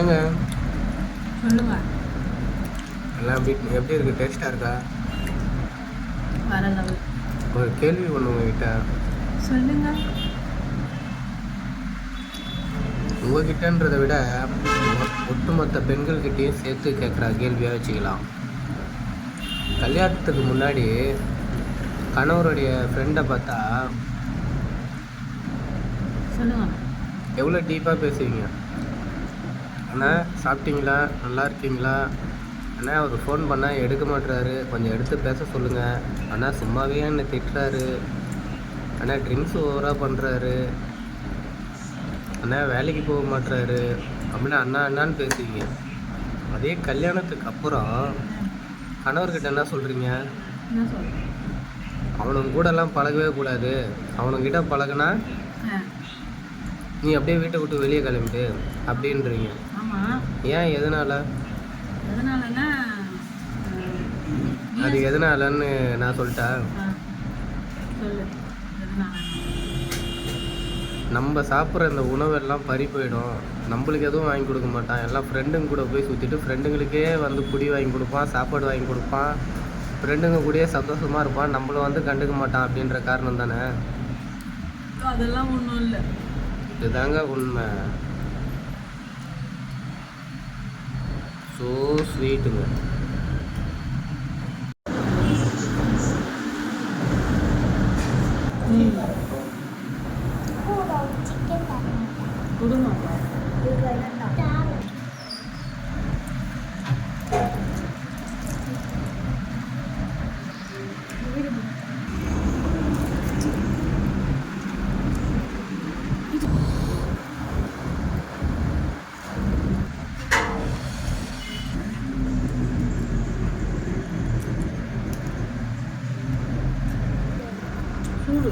ஏங்க சொல்லுங்க. எல்லாம் எப்படி இருக்கு? டேஸ்ட்டாக இருக்கா? வேற லெவல். ஒரு கேள்வி ஒன்று உங்ககிட்ட. சொல்லுங்க. உங்ககிட்டன்றதை விட ஒட்டுமொத்த பெண்கள்கிட்டையும் சேர்த்து கேட்குற கேள்வியாக வச்சுக்கலாம். கல்யாணத்துக்கு முன்னாடி கணவருடைய ஃப்ரெண்டை பார்த்தா சொல்லுங்க. எவ்வளோ டீப்பாக பேசுவீங்க? அண்ணா சாப்பிட்டீங்களா, நல்லா இருக்கீங்களா, அண்ணா ஒரு ஃபோன் பண்ணால் எடுக்க மாட்டுறாரு, கொஞ்சம் எடுத்து பேச சொல்லுங்கள், அண்ணா சும்மாவே என்னை திட்டுறாரு, அண்ணா ட்ரிங்க்ஸ் ஓவராக பண்ணுறாரு, அண்ணா வேலைக்கு போக மாட்டுறாரு அப்படின்னு அண்ணான்னு பேசுவீங்க. அதே கல்யாணத்துக்கு அப்புறம் கணவர்கிட்ட என்ன சொல்கிறீங்க? என்ன சொல்றேன்? அவனுங்க கூடலாம் பழகவே கூடாது, அவனுங்கிட்ட பழகுனா நீ அப்படியே வீட்டை விட்டு வெளியே கிளம்பிட்டு அப்படின்றீங்க. ஆமாம். ஏன்? எதனால்? எதனாலன்னா அது எதனாலன்னு நான் சொல்லிட்டா? சொல்லு. நம்ம சாப்பிட்ற இந்த உணவெல்லாம் பறி போயிடும், நம்மளுக்கு எதுவும் வாங்கி கொடுக்க மாட்டான், எல்லாம் ஃப்ரெண்டுங்க கூட போய் சுற்றிட்டு ஃப்ரெண்டுங்களுக்கே வந்து குடி வாங்கி கொடுப்பான், சாப்பாடு வாங்கி கொடுப்பான், ஃப்ரெண்டுங்க கூடயே சந்தோஷமாக இருப்பான், நம்மளை வந்து கண்டுக்க மாட்டான் அப்படின்ற காரணம் தானே? அதெல்லாம் ஒன்றும் இல்லை. இதுதாங்க உண்மை. ஸோ ஸ்வீட்டுங்க. கொடுங்க. சூடு.